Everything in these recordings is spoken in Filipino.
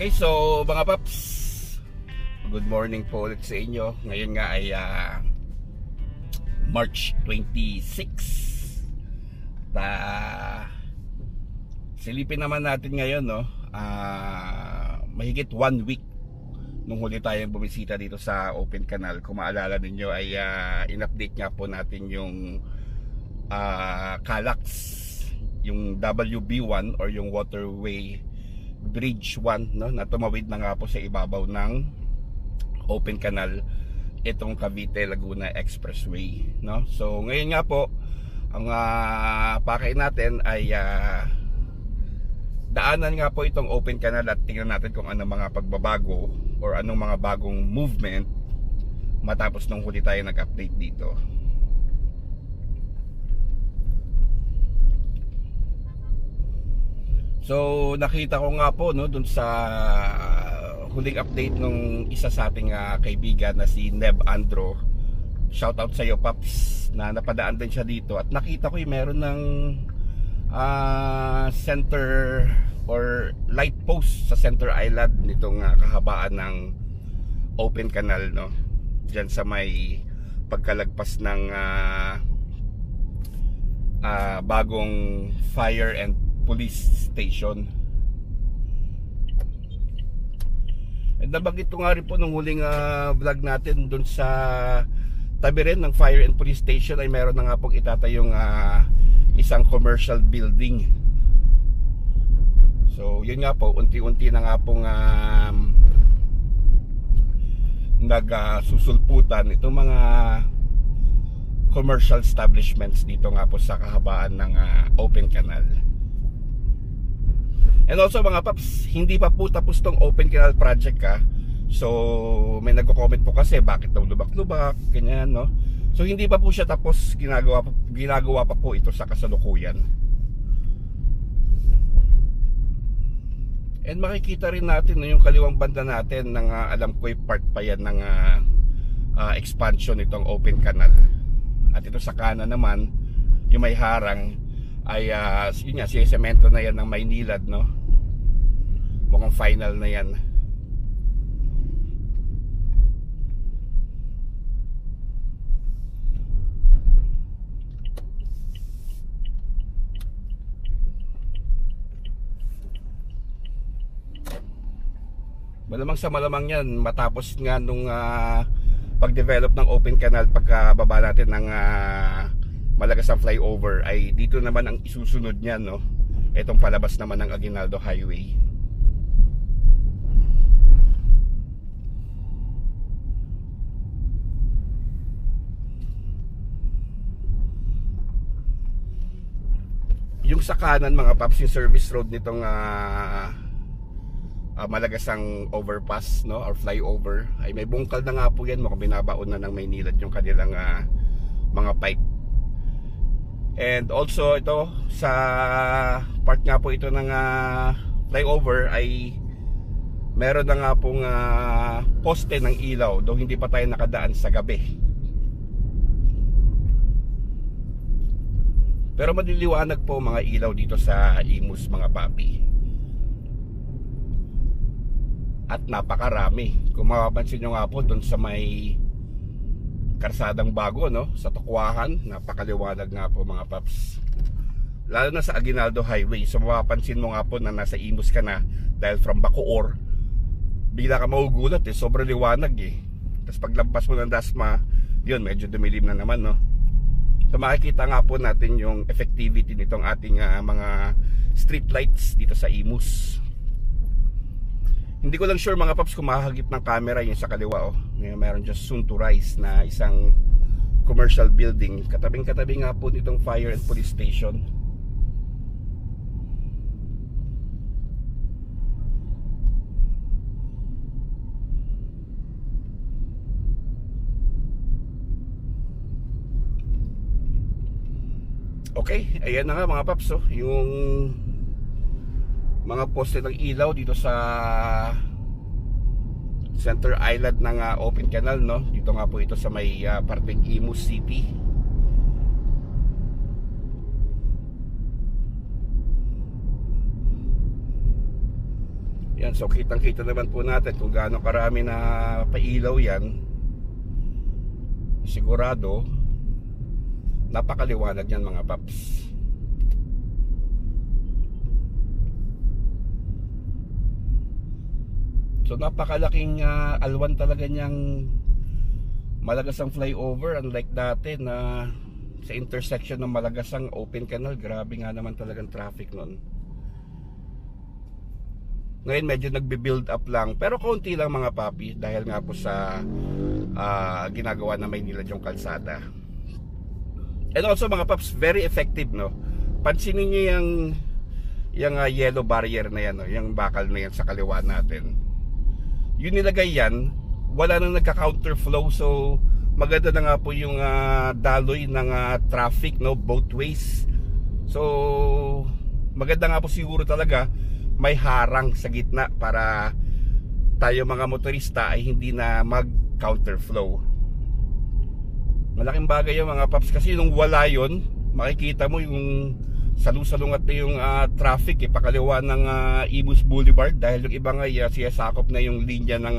Okay, so mga paps, good morning po ulit sa inyo. Ngayon nga ay March 26. Silipin naman natin ngayon, no? Mahigit 1 week nung huli tayong bumisita dito sa Open Canal. Kung maalala ninyo ay in-update nga po natin yung CALAX, yung WB1 or yung Waterway Bridge 1, no, na tumawid na nga po sa ibabaw ng Open Canal itong Cavite Laguna Expressway, no. So ngayon nga po ang pakay natin ay daanan nga po itong Open Canal at tingnan natin kung anong mga pagbabago or anong mga bagong movement matapos nung huli tayo nag-update dito. So nakita ko nga po, no, dun sa huling update nung isa sa ating kaibigan na si Neb Andro. Shoutout sa iyo, Paps, na napadaan din siya dito at nakita ko yung meron ng center or light post sa center island nitong kahabaan ng Open Canal, no, diyan sa may pagkalagpas ng bagong fire and police station. And nabanggit ko nga rin po nung huling vlog natin, dun sa tabi rin ng fire and police station ay meron na nga pong itatayong isang commercial building. So yun nga po, unti-unti na nga pong nagsusulputan itong mga commercial establishments dito nga po sa kahabaan ng Open Canal. And also mga Paps, hindi pa po tapos tong Open Canal project So may nagko-comment po kasi bakit daw lubak-lubak, ganyan, no. So hindi pa po siya tapos, ginagawa pa po ito sa kasalukuyan. And makikita rin natin, no, yung kaliwang banda natin ng alam ko part pa yan ng expansion nitong Open Canal. At ito sa kanan naman, yung may harang ay yun nga, semento na yan ng Maynilad, no. Mukhang final na yan. Malamang sa malamang yan, matapos nga nung pag-develop ng Open Canal, pagkababa natin ng Malagasang flyover, ay dito naman ang isusunod niyan, no, itong palabas naman ng Aguinaldo Highway. Yung sa kanan mga Paps, yung service road nitong Malagasang overpass, no, or flyover, ay may bungkal na nga po yan, mukhang binabaon na ng Maynilad yung kanilang mga pipe. And also ito sa part nga po ito ng flyover ay meron na nga pong poste ng ilaw, though hindi pa tayo nakadaan sa gabi. Pero maliliwanag po mga ilaw dito sa Imus mga papi. At napakarami. Kung mapapansin nyo nga po dun sa may karsadang bago, no, sa Tukwahan, napakaliwanag nga po mga Paps. Lalo na sa Aguinaldo Highway. So mapapansin mo nga po na nasa Imus ka na dahil from Bacoor, bigla ka magugulat, sobrang liwanag Tapos paglampas mo ng Dasma, yun, medyo dumilim na naman, no. So makikita nga po natin yung effectivity nitong ating mga street lights dito sa Imus. Hindi ko lang sure mga Paps kung makahagip ng camera yung sa kaliwa, mayroon just soon to rise na isang commercial building. Katabing-katabi nga po nitong fire and police station. Okay, ayan na nga mga Paps, yung mga poste ng ilaw dito sa center island ng Open Canal, no. Dito nga po ito sa may parteng Imus City. Yan, Ayan, so kitang kita naman po natin kung gaano karami na pailaw yan. Sigurado napakaliwanag yan mga paps. So napakalaking alwan talaga niyang Malagasang flyover, unlike dati na sa intersection ng Malagasang open canal. Grabe nga naman talagang traffic nun. Ngayon medyo nagbe-build up lang, pero konti lang mga papi, dahil nga po sa ginagawa na Maynila yung kalsada. And also mga paps, very effective, no? Pansinin niyo yung yellow barrier na yan, no? Yung bakal na yan sa kaliwa natin. Yun nilagay yan, wala nang nagka-counter flow, so maganda na nga po yung daloy ng traffic, no? Both ways. So maganda nga po siguro talaga may harang sa gitna para tayo mga motorista ay hindi na mag-counter flow. Malaking bagay yung mga paps, kasi nung wala yun, makikita mo yung salusalungat na yung traffic pakaliwa ng Imus Boulevard, dahil yung iba nga siyasakop na yung linya ng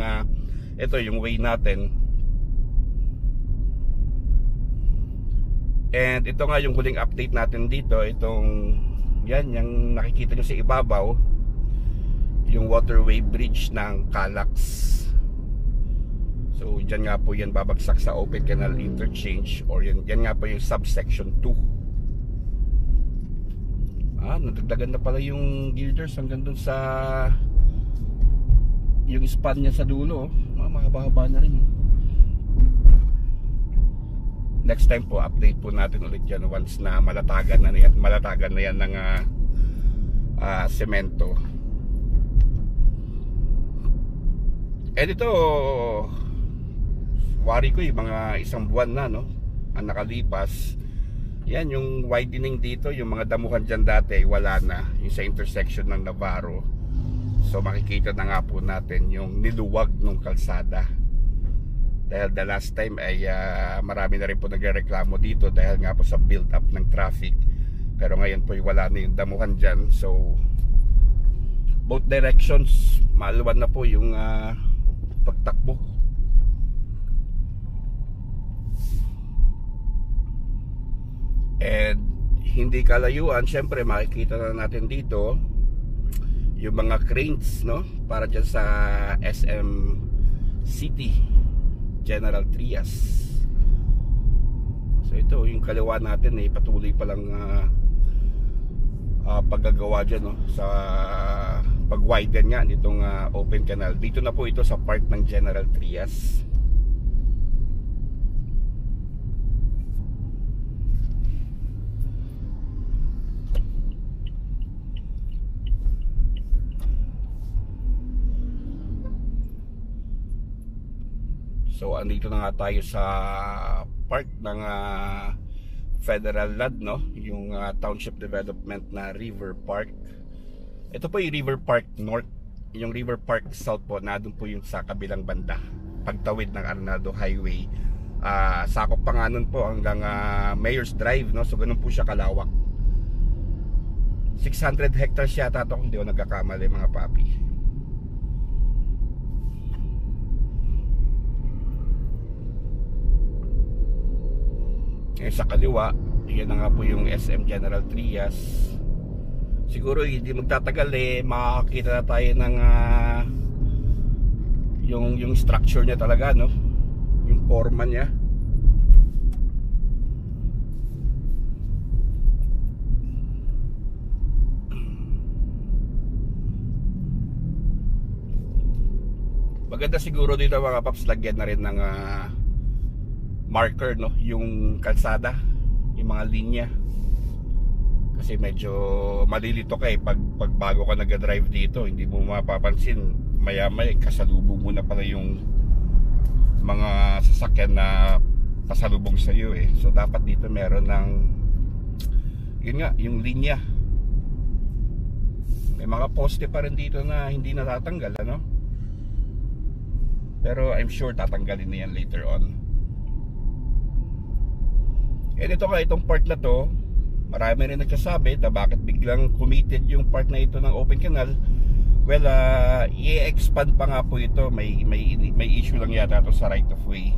ito yung way natin. And ito nga yung huling update natin dito, itong yan, yung nakikita nyo sa ibabaw, yung waterway bridge ng Calax. So dyan nga po yan babagsak sa Open Canal Interchange, or yan nga po yung subsection 2. Nadagdagan na pala yung girders hanggang dun sa yung span niya sa dulo. Mahaba-haba na rin. Next time po update po natin ulit yan once na malatagan na yan ng semento. Eh dito, wari ko yung mga isang buwan na, no, ang nakalipas. Yan yung widening dito, yung mga damuhan dyan dati wala na, yung sa intersection ng Navarro. So makikita na nga po natin yung niluwag ng kalsada, dahil the last time ay marami na rin po nagrereklamo dito dahil nga po sa build up ng traffic. Pero ngayon po wala na yung damuhan dyan, so both directions maluwan na po yung pagtakbo. And hindi kalayuan, syempre makikita na natin dito yung mga cranes, no, para dyan sa SM City General Trias. So ito yung kaliwa natin, patuloy pa lang paggagawa dyan, no, sa pag-widen nga nitong open canal. Dito na po ito sa part ng General Trias. So andito na nga tayo sa part ng Federal Land, no, yung township development na River Park. Ito po yung River Park North. Yung River Park South po, na doon po yung sa kabilang banda, pagtawid ng Arnaldo Highway. Sakop pa nga nun po hanggang Mayor's Drive, no? So ganun po siya kalawak. 600 hectares yata ito kung di ko nagkakamali mga papi. Sa kaliwa, yan na nga po yung SM General Trias. Siguro hindi magtatagal makakita na tayo ng yung structure niya talaga, no, yung forma niya. Maganda siguro dito mga paps, lagyan na rin ng marker, no, yung kalsada, yung mga linya, kasi medyo malilito pag bago ka nag-drive dito, hindi mo mapapansin, maya-maya kasalubong mo na pala yung mga sasakyan na pasalubong sa iyo So dapat dito meron ng yun nga, yung linya. May mga poste pa rin dito na hindi natatanggal, ano, pero I'm sure tatanggalin na yan later on. Ito nga, itong part na to, marami rin nagsasabi na bakit biglang committed yung part na ito ng open canal. Well, i-expand pa nga po ito. May issue lang yata ito sa right of way.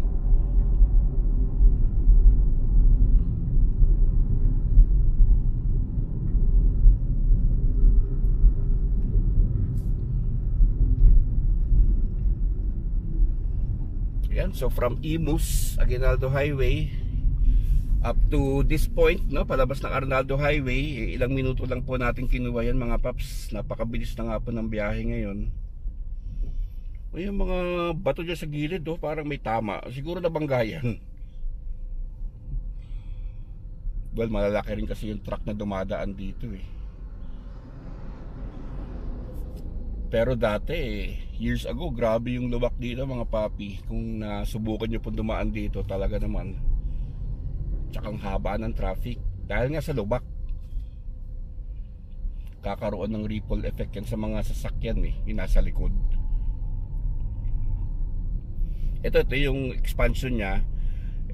Yan, so from Imus, Aguinaldo Highway up to this point, no, palabas ng Arnaldo Highway, ilang minuto lang po natin kinuha yan mga paps. Napakabilis na nga po ng biyahe ngayon. O yung mga bato dyan sa gilid, oh, parang may tama. Siguro nabanggayan. Well, malalaki rin kasi yung truck na dumadaan dito eh. Pero dati, years ago, grabe yung lubak dito mga papi. Kung nasubukan nyo po dumaan dito, talaga naman. Tsaka ang haba ng traffic. Dahil nga sa lubak. Kakaroon ng ripple effect yan sa mga sasakyan eh, yung nasa likod. Ito yung expansion nya.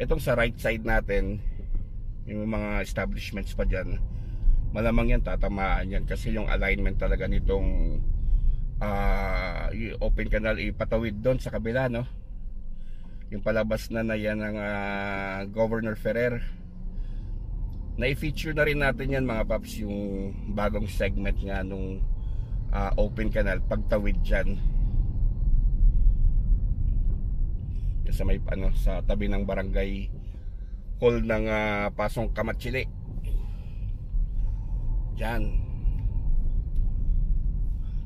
Itong sa right side natin, yung mga establishments pa dyan, malamang yan tatamaan yan. Kasi yung alignment talaga nitong open canal ipatawid doon sa kabila, no? Yung palabas na yan ng Governor Ferrer. Na-feature na rin natin yan mga paps, yung bagong segment nga nung open canal pagtawid dyan sa may sa tabi ng barangay hall ng Pasong Kamatsili dyan.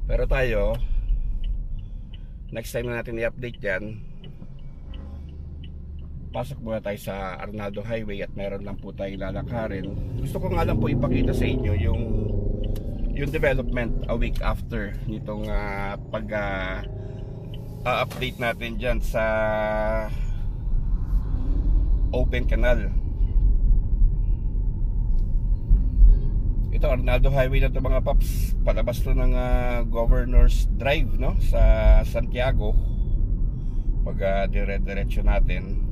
Pero tayo, next time na natin i-update yan, pasok muna tayo sa Arnaldo Highway at meron lang po tayo lalakarin. Gusto ko nga lang po ipakita sa inyo yung development a week after nitong update natin dyan sa open canal. Ito Arnaldo Highway na ito mga paps, palabas to ng Governor's Drive, no, sa Santiago. Pag dire-diretso natin,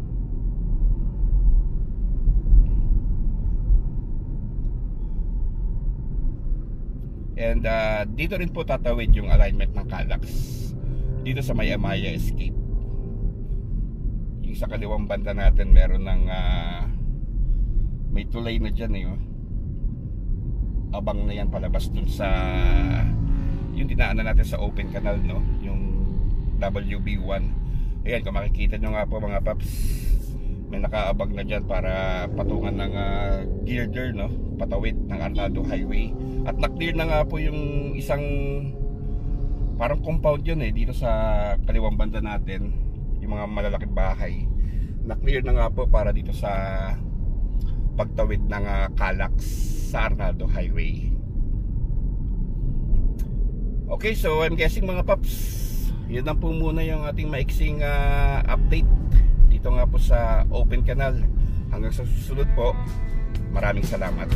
and dito rin po tatawid yung alignment ng Calax dito sa may Amaya Escape. Yung sa kaliwang banda natin meron ng may tulay na dyan eh, oh. Abang na yan palabas dun sa yung dinaanan natin sa open canal, no, yung WB1. Ayan, kung makikita nyo nga po mga paps, may nakaabang na dyan para patungan ng girder, no, patawid ng Arnaldo Highway. At na-clear na nga po yung isang parang compound yun eh, dito sa kaliwang banda natin, yung mga malalaking bahay. Na-clear na nga po para dito sa pagtawid ng Calax sa Arnaldo Highway. Okay, so I'm guessing mga paps, yun lang po muna yung ating maiksing update dito nga po sa open canal. Hanggang sa susunod po, maraming salamat.